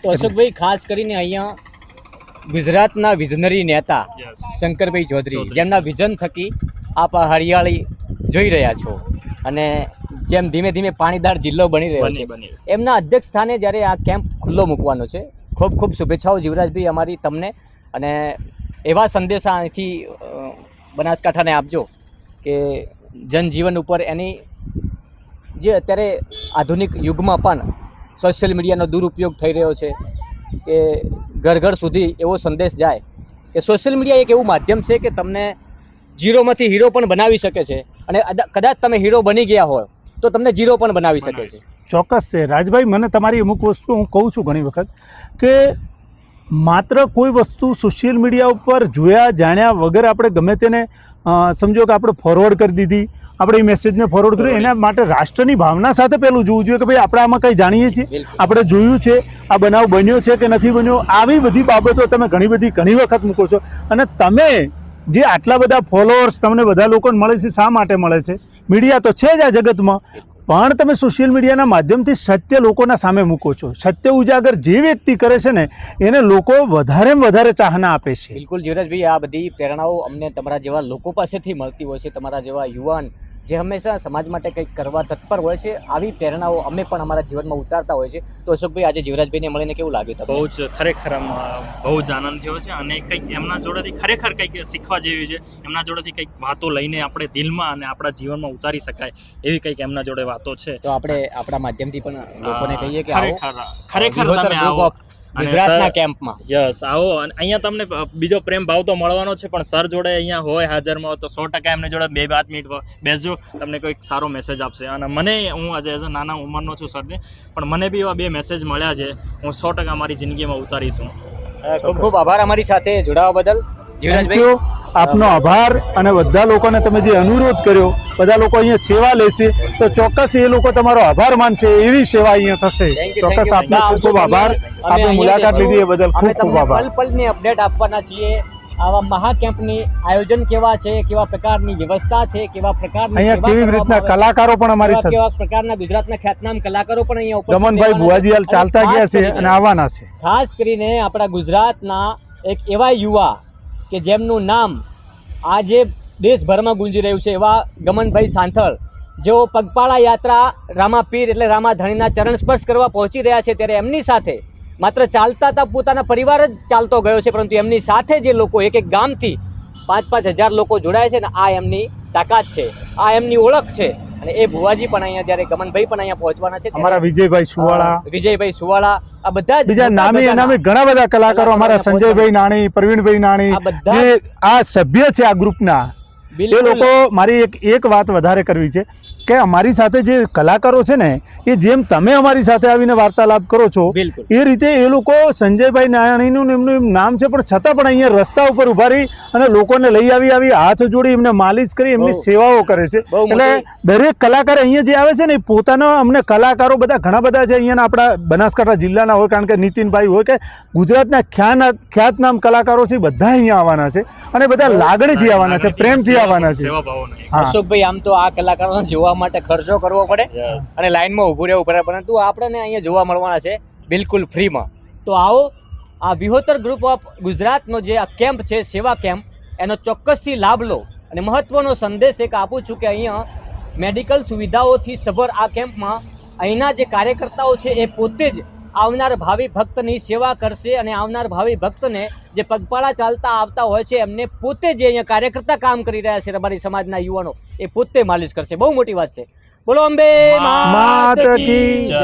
તો અશોકભાઈ ખાસ કરીને અહીંયા ગુજરાતના વિઝનરી નેતા શંકરભાઈ ચૌધરી જેમના વિઝન થકી આપ આ હરિયાળી જોઈ રહ્યા છો અને જેમ ધીમે ધીમે પાણીદાર જિલ્લો બની રહ્યો છે એમના અધ્યક્ષ સ્થાને જ્યારે આ કેમ્પ ખુલ્લો મૂકવાનો છે, ખૂબ ખૂબ શુભેચ્છાઓ જીવરાજભાઈ અમારી તમને, અને એવા સંદેશા અહીંથી બનાસકાંઠાને આપજો કે જનજીવન ઉપર એની જે અત્યારે આધુનિક યુગમાં પણ સોશિયલ મીડિયાનો દુરુપયોગ થઈ રહ્યો છે કે ઘર ઘર સુધી એવો સંદેશ જાય કે સોશિયલ મીડિયા એક એવું માધ્યમ છે કે તમને ઝીરોમાંથી હીરો પણ બનાવી શકે છે, અને કદાચ તમે હીરો બની ગયા હોય તો તમને ઝીરો પણ બનાવી શકે છે. ચોક્કસ છે રાજભાઈ, મને તમારી અમુક વસ્તુ હું કહું છું ઘણી વખત કે માત્ર કોઈ વસ્તુ સોશિયલ મીડિયા ઉપર જોયા જાણ્યા વગર આપણે ગમે તેને સમજો કે આપણે ફોરવર્ડ કરી દીધી, આપણે એ મેસેજને ફોરવર્ડ કર્યું, એના માટે રાષ્ટ્રની ભાવના સાથે પહેલું જોવું જોઈએ કે ભાઈ આપણે આમાં કંઈ જાણીએ છીએ, આપણે જોયું છે, આ બનાવ બન્યો છે કે નથી બન્યો. આવી બધી બાબતો તમે ઘણી વખત મૂકો છો, અને તમે જે આટલા બધા ફોલોઅર્સ તમને બધા લોકોને મળે છે, શા માટે મળે છે? મીડિયા તો છે જ આ જગતમાં, પણ તમે સોશિયલ મીડિયાના માધ્યમથી સત્ય લોકોના સામે મૂકો છો. સત્ય ઉજાગર જે વ્યક્તિ કરે છે ને એને લોકો વધારેમાં વધારે ચાહના આપે છે. બિલકુલ જીવરાજભાઈ, આ બધી પ્રેરણાઓ અમને તમારા જેવા લોકો પાસેથી મળતી હોય છે, તમારા જેવા યુવાન જે હંમેશા સમાજ માટે કંઈક કરવા તત્પર હોય છે. આવી પ્રેરણાઓ અમે પણ અમારા જીવનમાં ઉતારતા હોય છે. તો અશોકભાઈ, આજે જીવરાજભાઈને મળીને કેવું લાગ્યું તમને? બહુ જ ખરેખર બહુ જ આનંદ થયો છે, અને કંઈક એમના જોડેથી ખરેખર કંઈક શીખવા જેવી છે. એમના જોડેથી કંઈક વાતો લઈને આપણે દિલમાં અને આપણા જીવનમાં ઉતારી શકાય એવી કંઈક એમના જોડે વાતો છે. તો આપણે આપણા માધ્યમથી પણ લોકોને કહીએ કે ખરેખર તમે આવો ગુજરાતના કેમ્પમાં. યસ, આવો. અને અહીંયા તમને બીજો પ્રેમ ભાવ તો મળવાનો છે, પણ સર જોડે અહીંયા હોય હાજરમાં હોય તો 100% એમની જોડે 2-5 મિનિટ બેસજો, તમને કોઈક સારો મેસેજ આપશે. અને મને, હું આજે એઝ અ નાના ઉંમરનો છું સરને, પણ મને બી એવા 2 મેસેજ મળ્યા છે, હું 100% મારી જિંદગીમાં ઉતારીશું. ખૂબ ખૂબ આભાર અમારી સાથે જોડાવા બદલ જીવરાજભાઈ. આપનો આભાર. અને બધા લોકોને તમે જે અનુરોધ કર્યો, બધા લોકો અહીંયા સેવા લેશે તો ચોક્કસ એ લોકો તમારો આભાર માનશે, એવી સેવા અહીંયા થશે. ચોક્કસ આપનો ખૂબ ખૂબ આભાર. આપની મુલાકાત લીધી એ બદલ ખૂબ ખૂબ આભાર. પલ પલની અપડેટ આપવાના છીએ. આવા મહાકેમ્પની આયોજન કેવા છે, કેવા પ્રકારની વ્યવસ્થા છે, કેવા પ્રકારની અહીંયા કેવી રીતના કલાકારો પણ અમારી સાથે, કેવા પ્રકારના ગુજરાતના ખ્યાતનામ કલાકારો પણ અહીંયા ઉપસ્થિત ગમનભાઈ ભુવાજી હાલ ચાલતા ગયા છે અને આવવાના છે. ખાસ કરીને આપણા ગુજરાતના એક એવા યુવા કે જેમનું નામ આજે દેશભરમાં ગુંજી રહ્યું છે, એવા ગમનભાઈ સાંથળ, જેઓ પગપાળા યાત્રા રામાપીર એટલે રામાધણીના ચરણ સ્પર્શ કરવા પહોંચી રહ્યા છે. ત્યારે એમની સાથે માત્ર ચાલતા હતા, પોતાના પરિવાર જ ચાલતો ગયો છે, પરંતુ એમની સાથે જે લોકો એક ગામથી 5-5 હજાર લોકો જોડાય છે ને, આ એમની તાકાત છે, આ એમની ઓળખ છે. અને એ ભુવાજી પણ અહીંયા, જ્યારે ગમનભાઈ પણ અહીંયા પહોંચવાના છે, અમારા વિજયભાઈ સુવાળા, આ બધા બીજા નામે ઘણા બધા કલાકારો, અમારા સંજયભાઈ નાણી, પ્રવીણભાઈ નાણી, જે આ સભ્ય છે આ ગ્રુપના, એ લોકો, મારી એક વાત વધારે કરવી છે કે અમારી સાથે જે કલાકારો છે ને, એ જેમ તમે અમારી સાથે આવીને વાર્તાલાપ કરો છો એ રીતે એ લોકો, સંજયભાઈ નાણીનું એમનું નામ છે, પણ છતાં પણ અહીંયા રસ્તા ઉપર ઉભા રહી અને લોકોને લઈ આવી હાથ જોડી એમને માલિશ કરી એમની સેવાઓ કરે છે. એટલે દરેક કલાકાર અહીંયા જે આવે છે ને, એ પોતાના, અમને કલાકારો બધા ઘણા બધા છે અહીંયાના, આપણા બનાસકાંઠા જિલ્લાના હોય, કારણ કે નીતિનભાઈ હોય કે ગુજરાતના ખ્યાતનામ કલાકારો છે, બધા અહીંયા આવવાના છે અને બધા લાગણીથી આવવાના છે, પ્રેમથી આવવાના છે. અશોકભાઈ, આમ તો આ કલાકારોને જોવા માટે ખર્ચો કરવો પડે અને લાઈનમાં ઊભું રહેવું પડે, પરંતુ આપણને અહીંયા જોવા મળવાના છે બિલકુલ ફ્રીમાં. તો આવો, આ વિહોતર ગ્રુપ ઓફ ગુજરાતનો જે આ કેમ્પ છે, સેવા કેમ્પ, એનો ચોક્કસથી લાભ લો. અને મહત્વનો સંદેશ એક આપું છું કે અહીંયા મેડિકલ સુવિધાઓથી સભર આ કેમ્પમાં અહીંના જે કાર્યકર્તાઓ છે એ પોતે જ આવનાર ભાવિ ભક્તની સેવા કરશે, અને આવનાર ભાવિ ભક્તને જે પગપાળા ચાલતા આવતા હોય છે એમને પોતે જે અહીંયા કાર્યકર્તા કામ કરી રહ્યા છે અમારી સમાજના યુવાનો, એ પોતે માલિશ કરશે. બહુ મોટી વાત છે. બોલો અંબે માત કી જય.